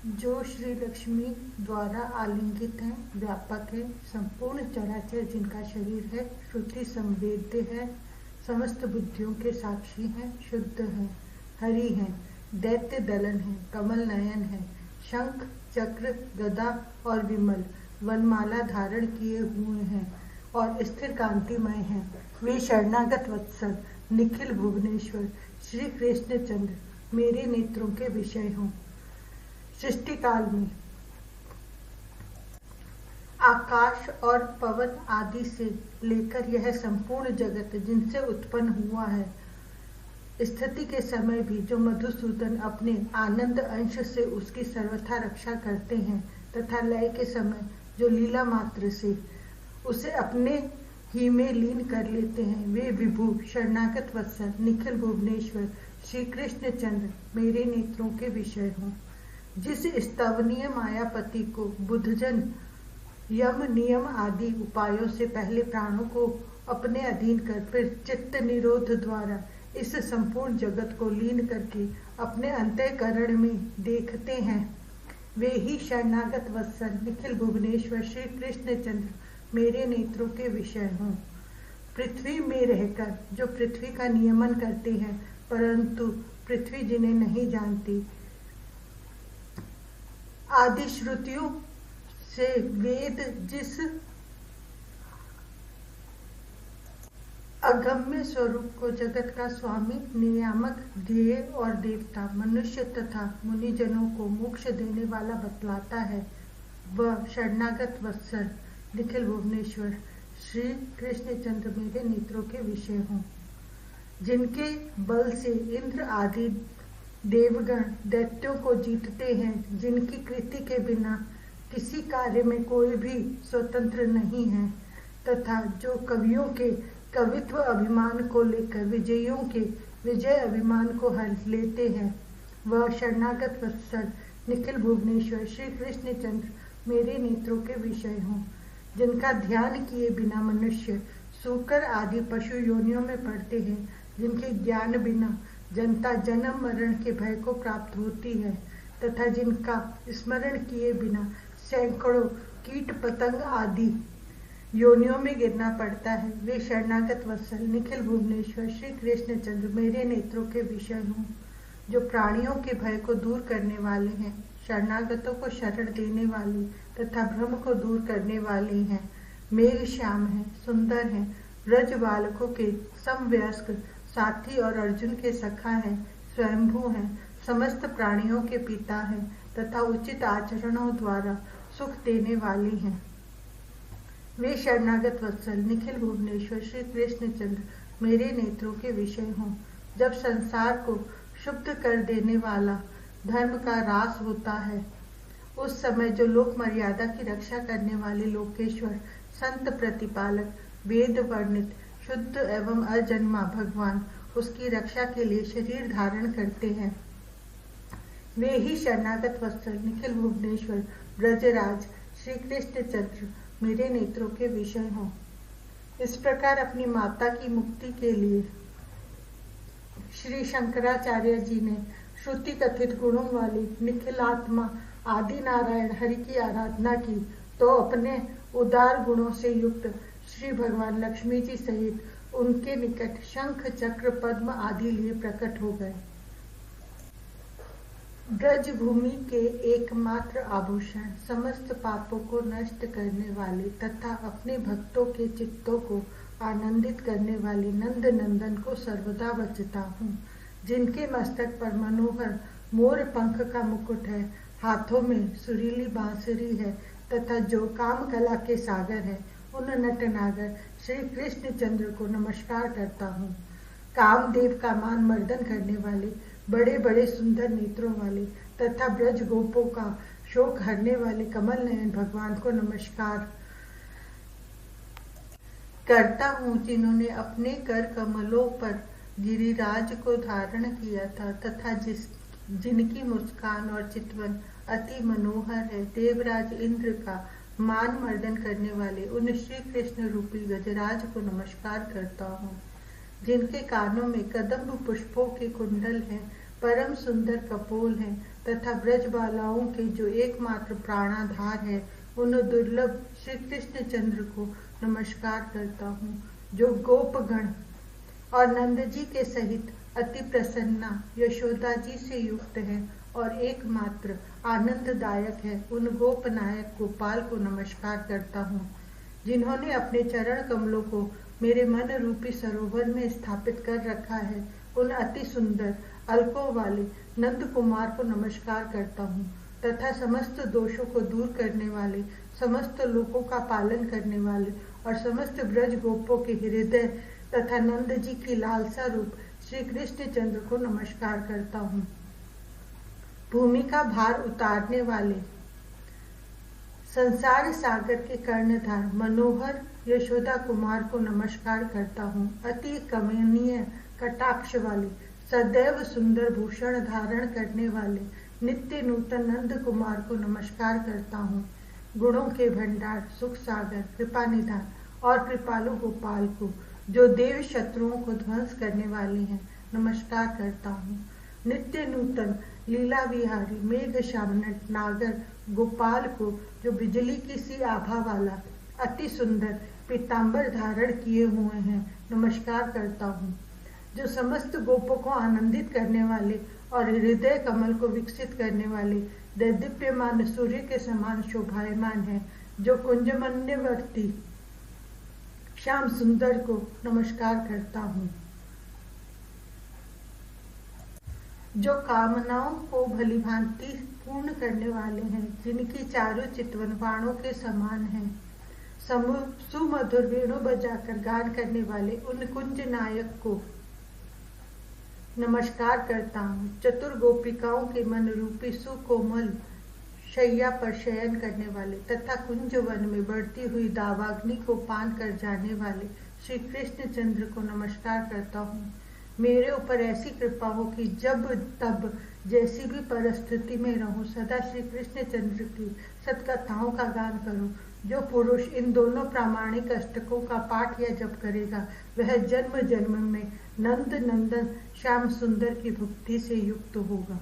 जो श्री लक्ष्मी द्वारा आलिंगित है, व्यापक है, संपूर्ण चराचर जिनका शरीर है, श्रुति संवेद्य है, समस्त बुद्धियों के साक्षी हैं, शुद्ध हैं, हरि हैं, दैत्य दलन है, कमल नयन है, शंख चक्र गदा और विमल वनमाला धारण किए हुए हैं और स्थिर कांतिमय हैं। वे शरणागत वत्सल निखिल भुवनेश्वर श्री कृष्ण चंद्र मेरे नेत्रों के विषय हों। सृष्टि काल में आकाश और पवन आदि से लेकर यह संपूर्ण जगत जिनसे उत्पन्न हुआ है, स्थिति के समय भी जो मधुसूदन अपने आनंद अंश से उसकी सर्वथा रक्षा करते हैं तथा लय के समय जो लीला मात्र से उसे अपने ही में लीन कर लेते हैं, वे विभु शरणागत वत्सल निखिल भुवनेश्वर श्री कृष्ण चंद्र मेरे नेत्रों के विषय हों। जिस स्तवनीय मायापति को बुद्धजन यम नियम आदि उपायों से पहले प्राणों को अपने अधीन कर फिर चित्त निरोध द्वारा इस संपूर्ण जगत को लीन करके अपने अंतःकरण में देखते हैं, वे ही शरणागत वत्सल निखिल भुवनेश्वर श्री कृष्ण चंद्र मेरे नेत्रों के विषय हों। पृथ्वी में रहकर जो पृथ्वी का नियमन करते हैं, परंतु पृथ्वी जिन्हें नहीं जानती, आदि श्रुतियों से वेद जिस अगम्य स्वरूप को जगत का स्वामी नियामक ध्येय और देवता मनुष्य तथा मुनिजनों को मोक्ष देने वाला बतलाता है, वह शरणागत वत्सल निखिल भुवनेश्वर श्री कृष्ण चंद्र मेरे नेत्रों के विषय हों। जिनके बल से इंद्र आदि देवगण दैत्यों को जीतते हैं, जिनकी कृति के बिना किसी कार्य में कोई भी स्वतंत्र नहीं है तथा जो कवियों के कवित्व अभिमान को लेकर विजयियों के विजय अभिमान को हर लेते हैं, वह शरणागत वत्सल निखिल भुवनेश्वर श्री कृष्ण चंद्र मेरे नेत्रों के विषय हों। जिनका ध्यान किए बिना मनुष्य सूकर आदि पशु योनियों में पड़ते हैं, जिनके ज्ञान बिना जनता जन्म मरण के भय को प्राप्त होती है तथा जिनका स्मरण किए बिना सैकड़ों कीट पतंग आदि योनियों में गिरना पड़ता है, वे शरणागत वत्सल निखिल भुवनेश्वर श्री कृष्ण चंद्र मेरे नेत्रों के विषय हों। जो प्राणियों के भय को दूर करने वाले हैं, शरणागतों को शरण देने वाले तथा भ्रम को दूर करने वाले हैं, मेघ श्याम हैं, सुंदर हैं, ब्रज बालकों के समवयस्क साथी और अर्जुन के सखा हैं, स्वयंभू हैं, समस्त प्राणियों के पिता हैं तथा उचित आचरणों द्वारा सुख देने वाले हैं, वे शरणागत वत्सल निखिल भुवनेश्वर श्री कृष्ण चंद्र मेरे नेत्रों के विषय हों। जब संसार को शुद्ध कर देने वाला धर्म का रास होता है, उस समय जो लोक मर्यादा की रक्षा करने वाले लोकेश्वर संत प्रतिपालक वेद वर्णित शुद्ध एवं अजन्मा भगवान उसकी रक्षा के लिए शरीर धारण करते हैं, वे ही शरणागत वत्सल निखिल भुवनेश्वर ब्रजराज श्री कृष्ण चंद्र मेरे नेत्रों के विषय हों। इस प्रकार अपनी माता की मुक्ति के लिए श्री शंकराचार्य जी ने श्रुति कथित गुणों वाले निखिलात्मा आदि नारायण हरि की आराधना की, तो अपने उदार गुणों से युक्त श्री भगवान लक्ष्मी जी सहित उनके निकट शंख चक्र पद्म आदि लिए प्रकट हो गए। ब्रज भूमि के एकमात्र आभूषण, समस्त पापों को नष्ट करने वाले तथा अपने भक्तों के चित्तों को आनंदित करने वाले नंद नंदन को सर्वदा बचता हूँ, जिनके मस्तक पर मनोहर मोर पंख का मुकुट है, हाथों में सुरीली बांसुरी है तथा जो काम कला के सागर है, उन नटनागर श्री कृष्ण चंद्र को नमस्कार करता हूँ। कामदेव का मान मर्दन करने वाले बड़े बड़े सुंदर नेत्रों वाले तथा ब्रज गोपों का शोक हरने वाले कमल नयन भगवान को नमस्कार करता हूँ, जिन्होंने अपने कर कमलों पर गिरिराज को धारण किया था तथा जिनकी मुस्कान और चितवन अति मनोहर है। देवराज इंद्र का मान मर्दन करने वाले उन श्री कृष्ण रूपी गजराज को नमस्कार करता हूँ, जिनके कानों में कदम्ब पुष्पों के कुंडल हैं, परम सुंदर कपोल हैं, तथा ब्रज बालाओं के जो एकमात्र प्राणाधार है, उन दुर्लभ श्री कृष्ण चंद्र को नमस्कार करता हूँ, जो गोपगण और नंद जी के सहित अति प्रसन्ना यशोदा जी से युक्त है और एकमात्र आनंददायक है। उन गोपनायक गोपाल को नमस्कार करता हूँ, जिन्होंने अपने चरण कमलों को मेरे मन रूपी सरोवर में स्थापित कर रखा है। उन अति सुंदर अलकों वाले नंद कुमार को नमस्कार करता हूँ तथा समस्त दोषों को दूर करने वाले, समस्त लोकों का पालन करने वाले और समस्त ब्रज गोपों के हृदय तथा नंद जी की लालसा रूप श्री कृष्ण चंद्र को नमस्कार करता हूँ। भूमि का भार उतारने वाले, संसार सागर के कर्णधार मनोहर यशोदा कुमार को नमस्कार करता हूँ। अति कमनीय कटाक्ष वाले, सदैव सुंदर भूषण धारण करने वाले नित्य नूतन नंद कुमार को नमस्कार करता हूँ। गुणों के भंडार, सुख सागर, कृपा निधान और कृपालु गोपाल को, जो देव शत्रुओं को ध्वंस करने वाले हैं, नमस्कार करता हूँ। नित्य नूतन लीला विहारी मेघ श्याम नागर गोपाल को, जो बिजली की सी आभा वाला अति सुंदर पीतांबर धारण किए हुए हैं, नमस्कार करता हूँ। जो समस्त गोपों को आनंदित करने वाले और हृदय कमल को विकसित करने वाले दैदीप्यमान सूर्य के समान शोभायमान है, जो कुंजमन्यवर्ती श्याम सुंदर को नमस्कार करता हूँ। जो कामनाओं को भलीभांति पूर्ण करने वाले हैं, जिनकी चारों चितवन बाणों के समान है, सुमधुर वेणु बजाकर गान करने वाले उन कुंज नायक को नमस्कार करता हूँ। चतुर गोपिकाओं के मन रूपी सुकोमल शैया पर शयन करने वाले तथा कुंज वन में बढ़ती हुई दावाग्नि को पान कर जाने वाले श्री कृष्ण चंद्र को नमस्कार करता हूँ। मेरे ऊपर ऐसी कृपा हो कि जब तब जैसी भी परिस्थिति में रहूं, सदा श्री कृष्ण चंद्र की सत्कथाओं का गान करूं। जो पुरुष इन दोनों प्रामाणिक अष्टकों का पाठ या जप करेगा, वह जन्म जन्म में नंद नंदन श्याम सुंदर की भक्ति से युक्त होगा।